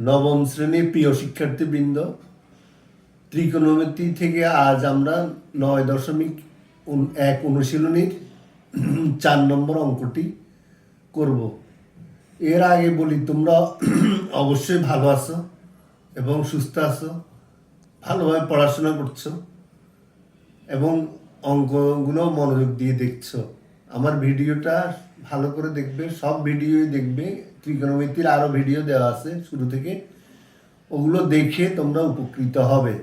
নবম শ্রেণীর প্রিয় শিক্ষার্থীবৃন্দ, ত্রিকোণমিতি থেকে আজ আমরা 9.1 অনুশীলনীর 4 নম্বর অঙ্কটি করব। এর আগে বলি, তোমরা অবশ্যই ভালো আছো এবং সুস্থ আছো, ভালোভাবে পড়াশোনা করছো এবং অঙ্কগুলো মনোযোগ দিয়ে দেখছো। আমার ভিডিওটা ভালো করে দেখবে, সব ভিডিওই দেখবে। ত্রিকোণমিতির আরও ভিডিও দেওয়া আছে শুরু থেকে, ওগুলো দেখে তোমরা উপকৃত হবে।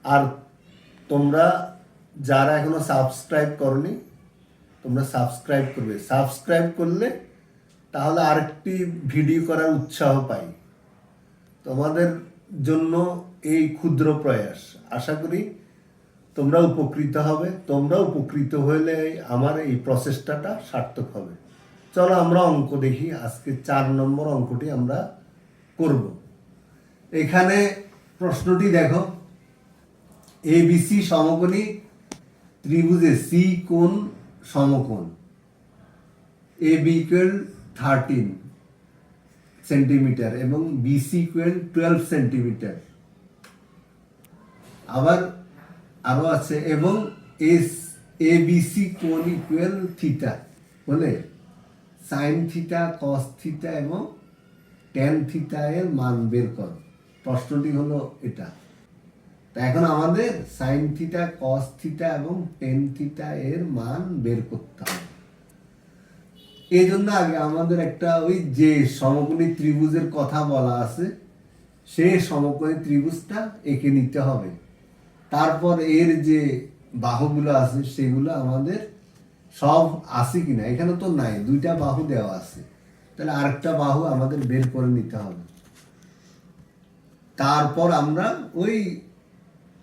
আর তোমরা যারা এখনো সাবস্ক্রাইব করনি, তোমরা সাবস্ক্রাইব করবে। সাবস্ক্রাইব করলে তাহলে আরেকটি ভিডিও করার উৎসাহ পাই। তোমাদের জন্য এই ক্ষুদ্র প্রয়াস, আশা করি তোমরা উপকৃত হবে। তোমরা উপকৃত হলে আমার এই প্রচেষ্টাটা সার্থক হবে। চলো আমরা অঙ্ক দেখি। আজকে 4 নম্বর অঙ্কটি আমরা করব। এখানে প্রশ্নটি দেখো, এবিসি সমকোণী ত্রিভুজে সি কোণ সমকোণ, AB ইকুয়াল 13 সেন্টিমিটার এবং BC ইকুয়াল 12 সেন্টিমিটার। আবার আরো আছে, এবং ABC কোণ ইকুয়াল থিটা বলে সাইন থিটা, কস থিটা এবং ট্যান থিটা এর মান বের করো। প্রশ্নটি হলো এটা। তা এখন আমাদের সাইন থিটা, কস থিটা এবং টেন থিটা এর মান বের করতে হবে। এই জন্য আগে আমাদের একটা ওই যে সমকোণী ত্রিভুজের কথা বলা আছে, সেই সমকোণী ত্রিভুজটা এঁকে নিতে হবে। তারপর এর যে বাহুগুলো আছে সেগুলো আমাদের সব আছে কিনা, এখানে তো নাই, 2টা বাহু দেওয়া আছে, তাহলে আরেকটা বাহু আমাদের বের করে নিতে হবে। তারপর আমরা ওই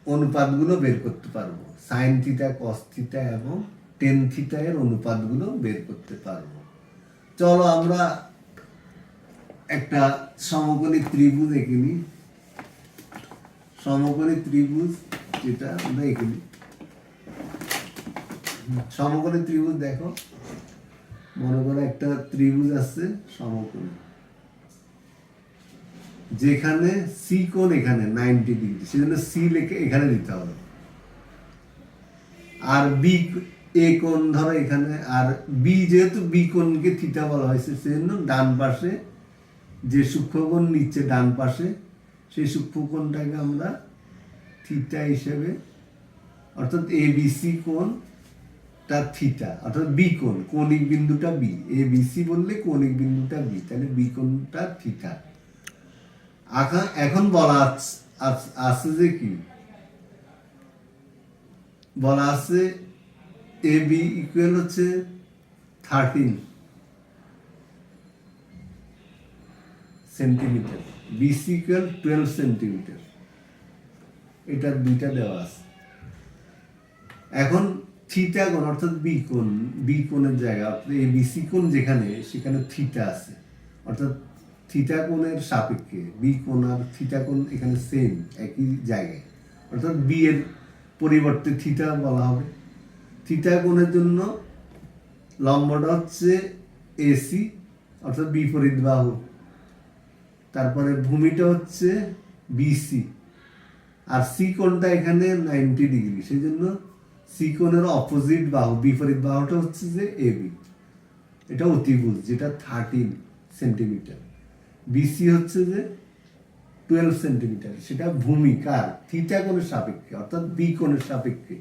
অনুপাতগুলো বের করতে পারবো। সাইন থিটা, কস থিটা এবং টেন থিটা এর অনুপাতগুলো বের করতে পারবো। চলো আমরা একটা সমকোণী ত্রিভুজ এঁকে নিই। সমকোণী ত্রিভুজ যেটা আমরা এঁকে নিই। সমকোণী ত্রিভুজ দেখো, মনে করো একটা ত্রিভুজ আছে সমকোণী, যেখানে সি কোণ এখানে 90 ডিগ্রি, সেজন্য সি লিখে এখানে দিতে হবে। আর বি এ কোণ ধরো এখানে, আর বি যেহেতু বি কোণকে থিটা বলা হয়েছে, সেজন্য ডান পাশে যে সূক্ষ্মকোণ নিচ্ছে ডান পাশে, সেই সূক্ষ্মকোণটাকে আমরা থিটা হিসেবে, অর্থাৎ ABC কোণটা থিটা, অর্থাৎ বি কোণ, কৌণিক বিন্দুটা বি, ABC বললে কৌণিক বিন্দুটা বি, তাহলে বি কোণটা থিটা। এখন বলা আছে যে কি বলা আছে, AB ইকুয়াল হচ্ছে 13 সেন্টিমিটার, BC ইকুয়াল 12 সেন্টিমিটার। এটা 2টা দেওয়া আছে। এখন থিটা কোণ অর্থাৎ বি কোণের জায়গা, ABC কোণ যেখানে, সেখানে থিটা আছে, অর্থাৎ থিটা কোণের সাপেক্ষে বি কোণ আর থিটা কোণ এখানে সেম, একই জায়গায়, অর্থাৎ বি এর পরিবর্তে থিটা বলা হবে। থিটা কোণের জন্য লম্বটা হচ্ছে AC, অর্থাৎ বিপরীত বাহু। তারপরে ভূমিটা হচ্ছে BC, আর সি কোণটা এখানে 90 ডিগ্রি, সেই জন্য সি কোণের অপোজিট বাহু, বিপরীত বাহুটা হচ্ছে যে AB। এটা অতিভুজ, যেটা 13 সেন্টিমিটার। BC হচ্ছে যে 12 সেন্টিমিটার, সেটা ভূমি কার, থিটা কোণের সাপেক্ষে, অর্থাৎ বি কোণের সাপেক্ষে,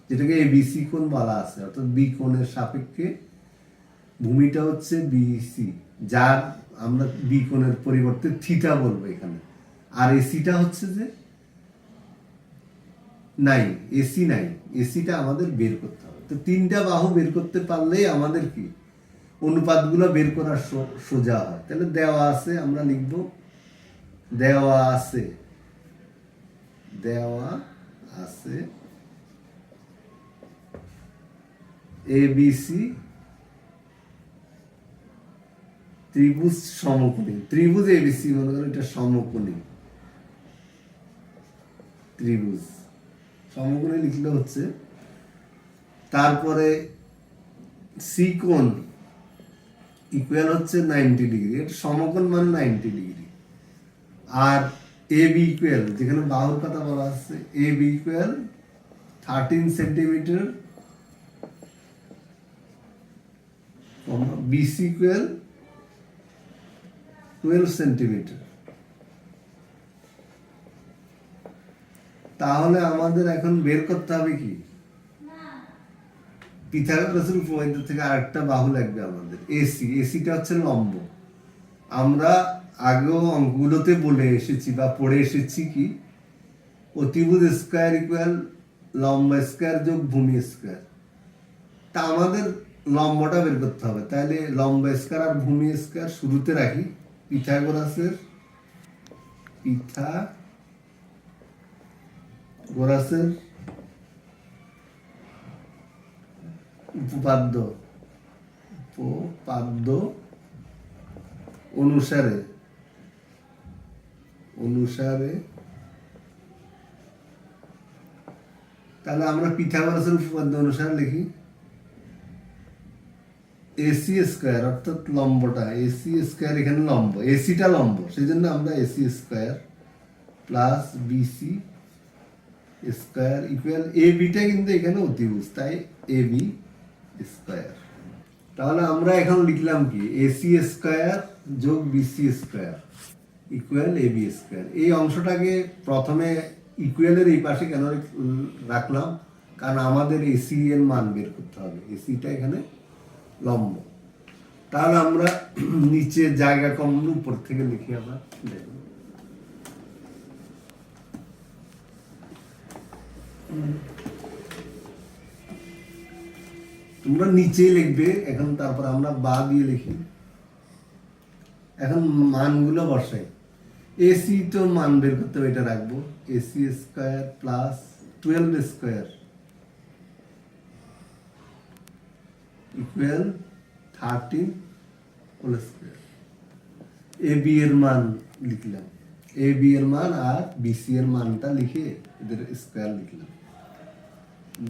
যেটাকে ABC কোণ বলা আছে, অর্থাৎ বি কোণের সাপেক্ষে ভূমিটা হচ্ছে BC, যার আমরা বি কোণের পরিবর্তে থিটা বলবো এখানে। আর এসিটা হচ্ছে যে নাই, এসি নাই, এসিটা আমাদের বের করতে হবে। তো 3টা বাহু বের করতে পারলেই আমাদের কি অনুপাতগুলো বের করা সোজা হয়। তাহলে দেওয়া আছে, আমরা লিখব দেওয়া আছে ABC ত্রিভুজ সমকোণী, ত্রিভুজ ABC মনে করো এটা সমকোণী ত্রিভুজ, সমকোণী লিখলে হচ্ছে। তারপরে সি কোণ ইকুয়াল হচ্ছে 90 ডিগ্রি, এটা সমকোণ মানে 90 ডিগ্রি। আর এ বি ইকুয়াল, যেখানে বাহুর কথা বলা আছে, A B equal 13 centimetre, B C equal 12 centimetre. তাহলে আমাদের এখন বের করতে হবে কি, পিথাগোরাসের উপপাদ্য থেকে আরেকটা বাহু লাগবে আমাদের, এসি। এসিটা হচ্ছে লম্ব। আমরা আগেও অঙ্কগুলোতে বলে এসেছি বা পড়ে এসেছি কি, অতিভুজ স্কয়ার ইকুয়াল লম্বা স্কয়ার যোগ ভূমি স্কয়ার। তা আমাদের লম্বটা বের করতে হবে। তাহলে লম্বা স্কয়ার আর ভূমি স্কয়ার শুরুতে রাখি। পিথাগোরাসের উপপাদ্য অনুসারে তাহলে আমরা পিথাগোরাসের উপপাদ্য অনুসারে লিখি এসি স্কয়ার, অর্থাৎ লম্বটা এসি স্কয়ার, এখানে লম্ব, এসিটা লম্ব, সেই জন্য আমরা A C square plus B C square equal A বিটা কিন্তু এখানে অতিভুজ, তাই এ বি স্কয়ার। তাহলে আমরা এখন লিখলাম কি, এসি স্কয়ার যোগ BC square equal A B square. এই অংশটাকে প্রথমে ইকুয়ালের এই পাশে কেন রাখলাম, কারণ আমাদের এসি এর মান বের করতে হবে, এসিটা এখানে লম্ব। তাহলে আমরা নিচে জায়গা কম, উপর থেকে লিখি আবার, দেখুন তোমরা নিচে লিখবে এখন, তারপর আমরা বা দিয়ে লিখি। এখন মানগুলো বসাই। এসি তো মান বের করতে হবে, এটা রাখবো, A C square plus 12 square equal 13 whole square. A B এর মান লিখলাম, এ বি এর মান আর বিসি এর মানটা লিখে এদের স্কয়ার লিখলাম,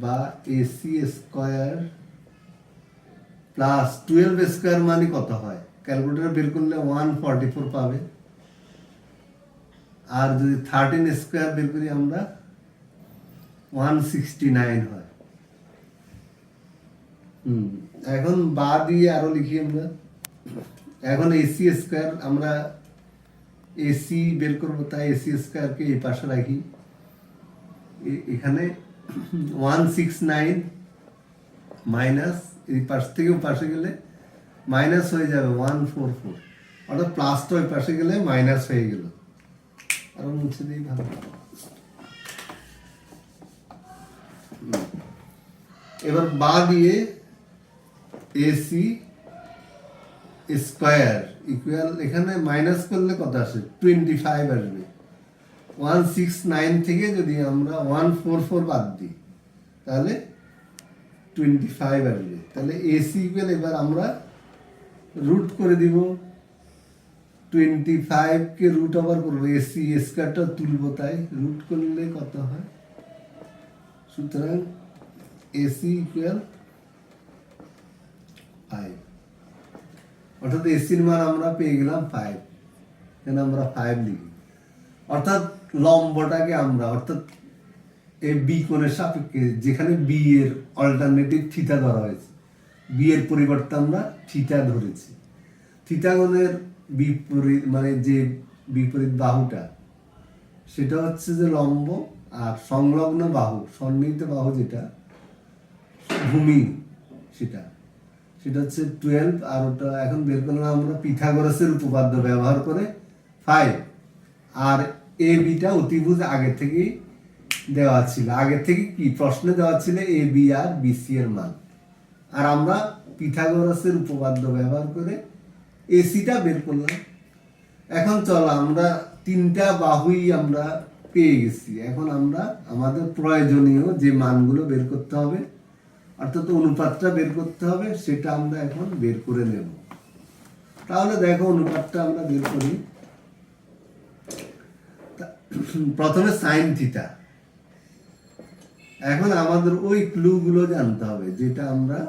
বা এসি স্কয়ার প্লাস 12 স্কয়ার মানে কত হয়, ক্যালকুলেটর বের করলে 144 পাবে। আর যদি 13 স্কয়ার বের করি আমরা 169 হয়। এখন বা দিয়ে আরো লিখি আমরা। এখন এসি স্কয়ার, আমরা এসি বের করবো, তাই এসি স্কয়ারকে এই পাশে রাখি। এখানে 169 মাইনাস, এই পাশ থেকে পাশে গেলে মাইনাস হয়ে যাবে 144, অর্থাৎ প্লাসটা ওই পাশে গেলে মাইনাস হয়ে গেল। আরো মুছে দিই, ভালো। এবার বা দিয়ে এসি স্কয়ার ইকুয়াল, এখানে মাইনাস করলে কত আসে, 25 আসবে। 169 থেকে যদি আমরা 144 বাদ দিই তাহলে 25 আসবে। তাহলে এসি ইকুয়াল, এবার আমরা রুট করে দিব, 25 কে রুট ওভার করবো, এসি স্কয়ারটা তুলবো, তাই রুট করলে কত হয়। সুতরাং এসি ইকুয়াল 5, অর্থাৎ এসির মান আমরা পেয়ে গেলাম 5, এখানে আমরা 5 লিখি। অর্থাৎ লম্বটাকে আমরা, অর্থাৎ এই বি কোণের সাপেক্ষে, যেখানে বি এর অল্টারনেটিভ থিটা ধরা হয়েছে, বি এর পরিবর্তে আমরা থিটা ধরেছি। থিটা কোণের বিপরীত, মানে যে বিপরীত বাহুটা, সেটা হচ্ছে যে লম্ব, আর সংলগ্ন বাহু, সন্নিহিত বাহু যেটা ভূমি, সেটা হচ্ছে 12। আর ওটা এখন বের করলাম আমরা পিথাগোরাসের উপপাদ্য ব্যবহার করে 5। আর এ বিটা অতিভুজ আগে থেকেই দেওয়া ছিল, আগে থেকে কি প্রশ্নে দেওয়া ছিল এ বি আর বিসি এর মান, আর আমরা পিথাগোরাসের উপপাদ্য ব্যবহার করে এসিটা বের করলাম। এখন চলো, আমরা তিনটা বাহুই আমরা পেয়ে গেছি। এখন আমরা আমাদের প্রয়োজনীয় যে মানগুলো বের করতে হবে, অর্থাৎ অনুপাতটা বের করতে হবে, সেটা আমরা এখন বের করে নেব। তাহলে দেখো, অনুপাতটা আমরা বের করি। প্রথমে সাইন থিটা। এখন আমাদের ওই ক্লুগুলো জানতে হবে, যেটা আমরা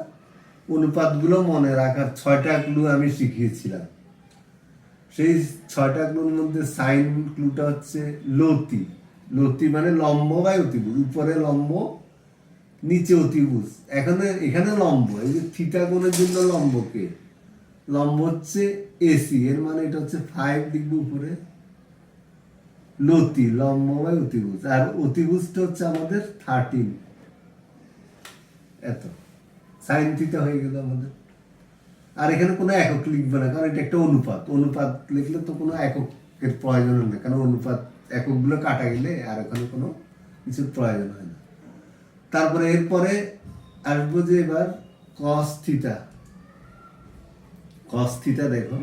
অনুপাতগুলো মনে রাখার 6টা ক্লু আমি শিখিয়েছিলাম, সেই 6টা ক্লুর মধ্যে সাইন ক্লুটা হচ্ছে লতি। লতি মানে লম্ব বা অতিভুজ, উপরে লম্ব নিচে অতিভুজ। এখানে লম্ব, এই যে থিটা কোণের জন্য লম্বকে, লম্ব হচ্ছে এসি, এর মানে এটা হচ্ছে 5 লিখবো উপরে। লতি লম্ব বা অতিভুজ, আর অতিভুজটা হচ্ছে আমাদের 13। এত সাইন থিটা হয়ে গেল আমাদের। আর এখানে কোনো একক লিখবে না, কারণ এটা একটা অনুপাত। অনুপাত লিখলে তো কোনো এককের প্রয়োজন হয় না, কারণ অনুপাত এককগুলো কাটা গেলে আর এখানে কোনো কিছুর প্রয়োজন হয় না। তারপরে এরপরে আসবো যে এবার কস থিটা। কস থিটা দেখো,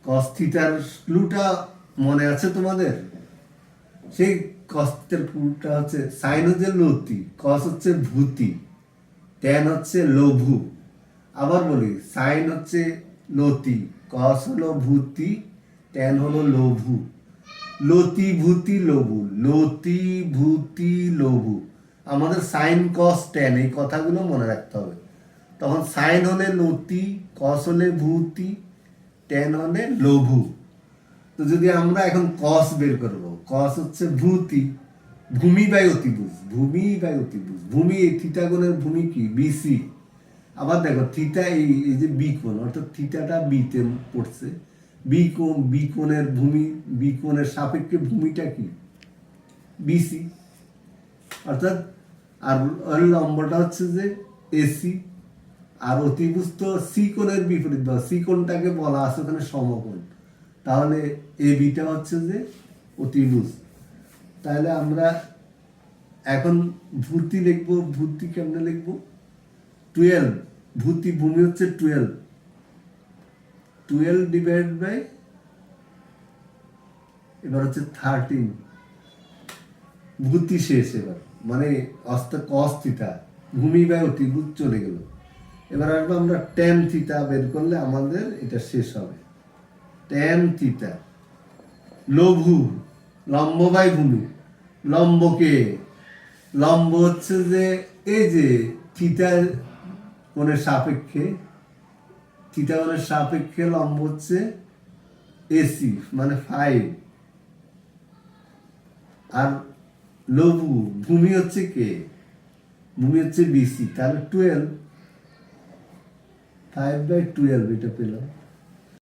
কস থিটার ক্লুটা মনে আছে তোমাদের? সেই কস থিটার ক্লুটা হচ্ছে সাইন হচ্ছে লতি, কস হচ্ছে ভূতি, ট্যান হচ্ছে লঘু। আবার বলি, সাইন হচ্ছে লতি, কস হলো ভূতি, ট্যান হলো লঘু। লতি ভূতি লঘু, লতি ভূতি লঘু। আমাদের সাইন কস ট্যান এই কথাগুলো মনে রাখতে হবে। তখন সাইন হলে লতি, কস হলে ভূতি, ট্যান হলে লঘু। তো যদি আমরা এখন কস বের করব, কস হচ্ছে ভূতি, ভূমি বাই অতিভুজ, ভূমি বাই অতিভুজ। ভূমি এই থিটা কোণের ভূমি কি? বিসি। আবার দেখো থিটা এই যে বি কোণ, অর্থাৎ থিটাটা বিতে পড়ছে। বি কোণের ভূমি, বি কোণের সাপেক্ষে ভূমিটা কি? বিসি। অর্থাৎ আর ওর লম্বটা হচ্ছে যে এসি। আর অতিভুজ তো সি কোণের বিপরীত, বা সি কোণটাকে বলা আছে ওখানে সমকোণ। তাহলে এ বিটা হচ্ছে যে অতিভুজ। তাহলে আমরা এখন ভূতি লিখবো। ভূতি কেমনে লিখবো? 12। ভূতি ভূমি হচ্ছে 12, 12 ডিভাইড বাই এবার হচ্ছে 13। ভূতি শেষ এবার, মানে কস থিটা, ভূমি বাই অতিভুজ চলে গেল। এবার আসবো আমরা ট্যান থিটা বের করলে আমাদের এটা শেষ হবে। ট্যান থিটা লঘু, লম্ব বাই ভূমি। লম্বকে, লম্ব হচ্ছে যে এই যে থিটা কোণের সাপেক্ষে, থিটা কোণের সাপেক্ষে লম্ব হচ্ছে এসি মানে 5। আর লঘু ভূমি হচ্ছে কে? ভূমি হচ্ছে বিসি। তাহলে 12, 5/12 এটা পেলাম।